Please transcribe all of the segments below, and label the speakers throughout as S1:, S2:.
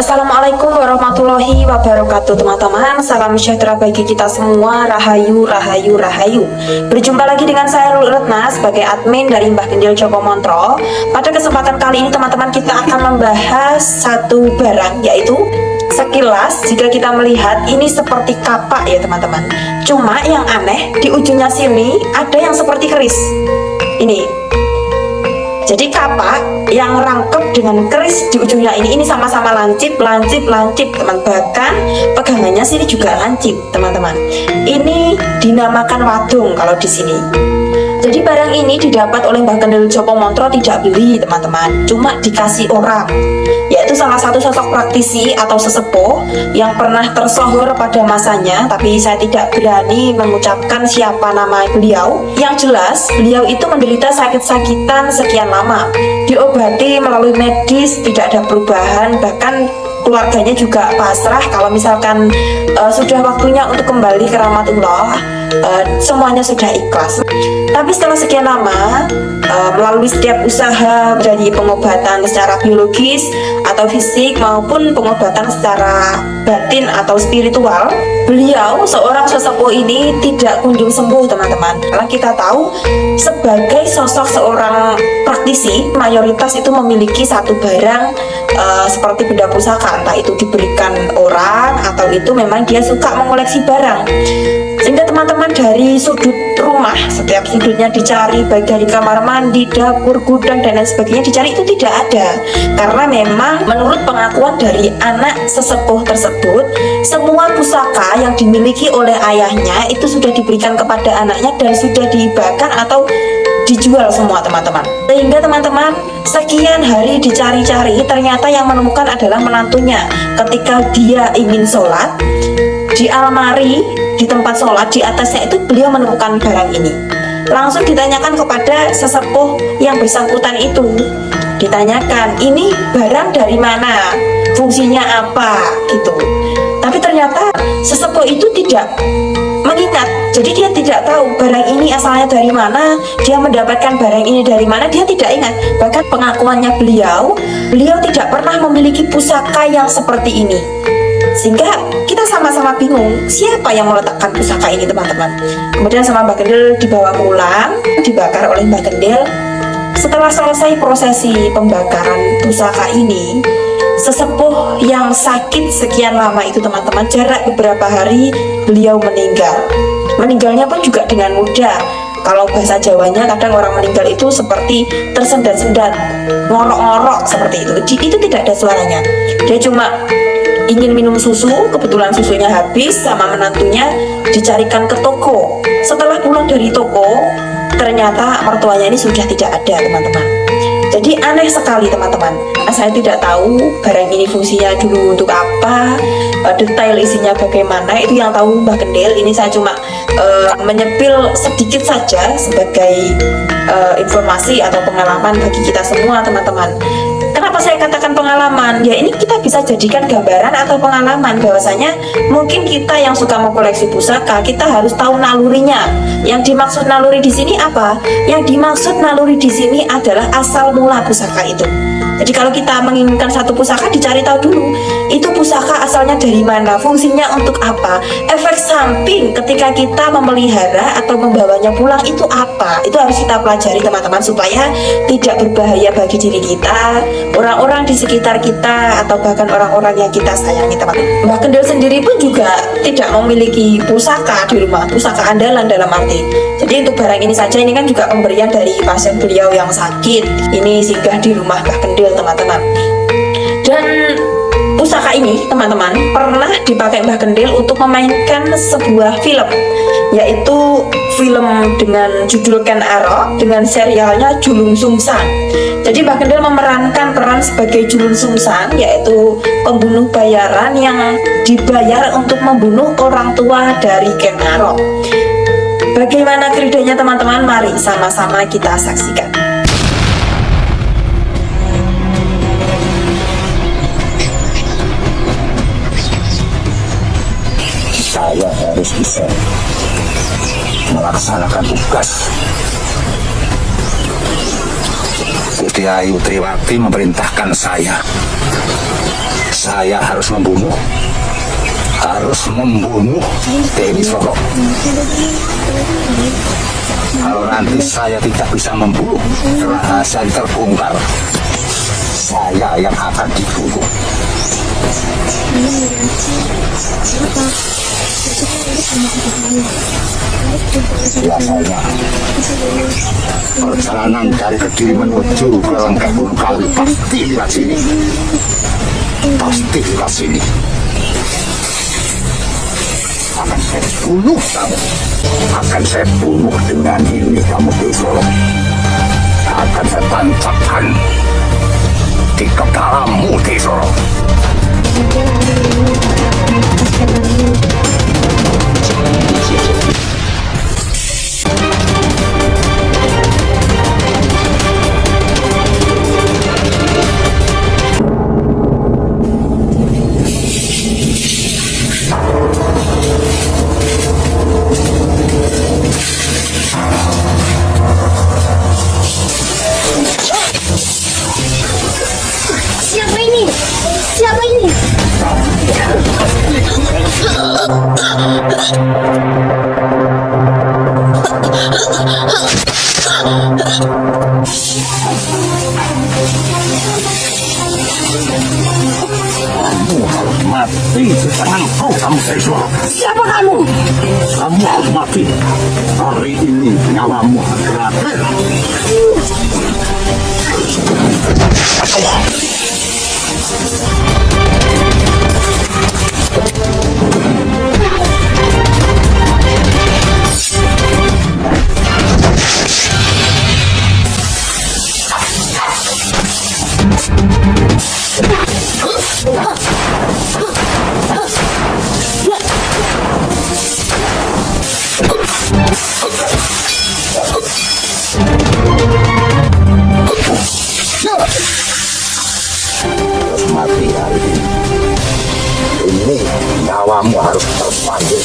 S1: Assalamualaikum warahmatullahi wabarakatuh, teman-teman. Salam sejahtera bagi kita semua. Rahayu, rahayu, rahayu. Berjumpa lagi dengan saya Lulu Retna sebagai admin dari Mbah Gendil Joko Montro. Pada kesempatan kali ini, teman-teman, kita akan membahas satu barang, yaitu sekilas jika kita melihat ini seperti kapak ya, teman-teman. Cuma yang aneh, di ujungnya sini ada yang seperti keris. Ini. Jadi kapak yang rangkep dengan keris di ujungnya ini sama-sama lancip, teman. Bahkan pegangannya sini juga lancip, teman-teman. Ini dinamakan wadung kalau di sini. Jadi barang ini didapat oleh Mbah Gendil Joko Montro tidak beli, teman-teman. Cuma dikasih orang, yaitu salah satu sosok praktisi atau sesepuh yang pernah tersohor pada masanya, tapi saya tidak berani mengucapkan siapa nama beliau. Yang jelas, beliau itu menderita sakit-sakitan sekian lama, diobati melalui medis, tidak ada perubahan, bahkan keluarganya juga pasrah kalau misalkan sudah waktunya untuk kembali ke rahmatullah, semuanya sudah ikhlas. Tapi setelah sekian lama, melalui setiap usaha dari pengobatan secara biologis atau fisik maupun pengobatan secara batin atau spiritual, beliau seorang sesepuh ini tidak kunjung sembuh, teman-teman. Karena kita tahu sebagai sosok seorang praktisi, mayoritas itu memiliki satu barang seperti benda pusaka, entah itu diberikan orang atau itu memang dia suka mengoleksi barang. Sehingga teman-teman dari sudut rumah, setiap sudutnya dicari, baik dari kamar mandi, dapur, gudang, dan lain sebagainya dicari, itu tidak ada. Karena memang menurut pengakuan dari anak sesepuh tersebut, semua pusaka yang dimiliki oleh ayahnya itu sudah diberikan kepada anaknya dan sudah dihibahkan atau dijual semua, teman-teman. Sehingga teman-teman, sekian hari dicari-cari, ternyata yang menemukan adalah menantunya. Ketika dia ingin sholat, di almari, di tempat sholat, di atasnya itu beliau menemukan barang ini. Langsung ditanyakan kepada sesepuh yang bersangkutan itu. Ditanyakan, ini barang dari mana? Fungsinya apa? Gitu. Tapi ternyata sesepuh itu tidak mengingat. Jadi dia tidak tahu barang ini asalnya dari mana, dia mendapatkan barang ini dari mana, dia tidak ingat. Bahkan pengakuannya beliau tidak pernah memiliki pusaka yang seperti ini. Sehingga kita sama-sama bingung siapa yang meletakkan pusaka ini, teman-teman. Kemudian sama Mbah Gendil dibawa pulang, dibakar oleh Mbah Gendil. Setelah selesai prosesi pembakaran pusaka ini, sesepuh yang sakit sekian lama itu, teman-teman, jarak beberapa hari beliau meninggal. Meninggalnya pun juga dengan mudah. Kalau bahasa Jawanya kadang orang meninggal itu seperti tersendat-sendat, ngorok-ngorok seperti itu. Itu tidak ada suaranya. Dia cuma ingin minum susu, kebetulan susunya habis, sama menantunya dicarikan ke toko. Setelah pulang dari toko, ternyata mertuanya ini sudah tidak ada, teman-teman. Jadi aneh sekali, teman-teman. Saya tidak tahu barang ini fungsinya dulu untuk apa, detail isinya bagaimana, itu yang tahu Mbah Gendil. Ini saya cuma menyepil sedikit saja sebagai informasi atau pengalaman bagi kita semua, teman-teman. Kenapa saya katakan pengalaman? Ya ini kita bisa jadikan gambaran atau pengalaman bahwasanya mungkin kita yang suka mengkoleksi pusaka, kita harus tahu nalurinya. Yang dimaksud naluri di sini apa? Yang dimaksud naluri di sini adalah asal mula pusaka itu. Jadi kalau kita menginginkan satu pusaka, dicari tahu dulu itu pusaka asalnya dari mana, fungsinya untuk apa, efek samping ketika kita memelihara atau membawanya pulang itu apa. Itu harus kita pelajari, teman-teman, supaya tidak berbahaya bagi diri kita, orang-orang di sekitar kita, atau bahkan orang-orang yang kita sayangi, teman-teman. Mbah Gendil sendiri pun juga tidak memiliki pusaka di rumah, pusaka andalan dalam arti. Jadi untuk barang ini saja, ini kan juga pemberian dari pasien beliau yang sakit. Ini singgah di rumah Mbah Gendil, teman-teman. Dan pusaka ini, teman-teman, pernah dipakai Mbah Gendil untuk memainkan sebuah film, yaitu film dengan judul Ken Arok dengan serialnya Julung Sungsang. Jadi Mbah Gendil memerankan peran sebagai Julung Sungsang, yaitu pembunuh bayaran yang dibayar untuk membunuh orang tua dari Ken Arok. Bagaimana ceritanya, teman-teman? Mari sama-sama kita saksikan.
S2: Saya harus bisa melaksanakan tugas. Putri Ayu Triwati memerintahkan saya saya harus membunuh Dewi Soro. Kalau nanti saya tidak bisa membunuh, rahasia terbongkar, saya yang akan dibunuh. Biasanya perjalanan dari Kediri menuju ke Lengkeng Gunung Kawi pasti lewat sini. Akan saya bunuh kamu. Akan saya bunuh dengan ini kamu di Solo. Akan saya tancapkan di kepalamu di Solo.
S3: Siapa ini?
S2: Kamu harus mati di tanganku, kamu Sesoro.
S3: Siapa kamu?
S2: Kamu harus mati. Hari ini nyawamu berakhir. Mati hari ini. Ini nyawamu harus terpanggil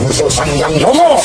S2: untuk Sang Hyang Yomo.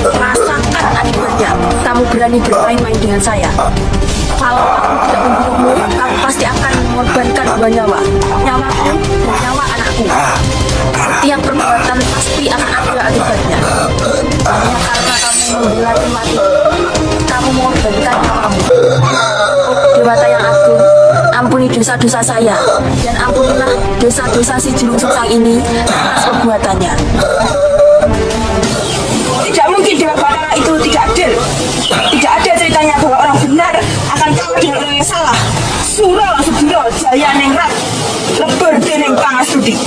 S3: Rasakan akibatnya. Kamu berani bermain-main dengan saya. Kalau aku tidak membunuhmu, kamu pasti akan mengorbankan dua nyawa. Nyawaku dan nyawa anakku. Setiap perbuatan pasti akan ada akibatnya. Hanya karena kamu membela mati, kamu mengorbankan nyawamu. Oh, Dewata yang agung, ampuni dosa-dosa saya. Dan ampunilah dosa-dosa si Julung Sungsang ini atas perbuatannya.
S1: Tidak mungkin Dewa Batara itu tidak adil. Tidak ada ceritanya bahwa orang benar akan kalah dengan orang yang salah. Sura Sudiro Jaya Ningrat Lebur Dening Pangasudi.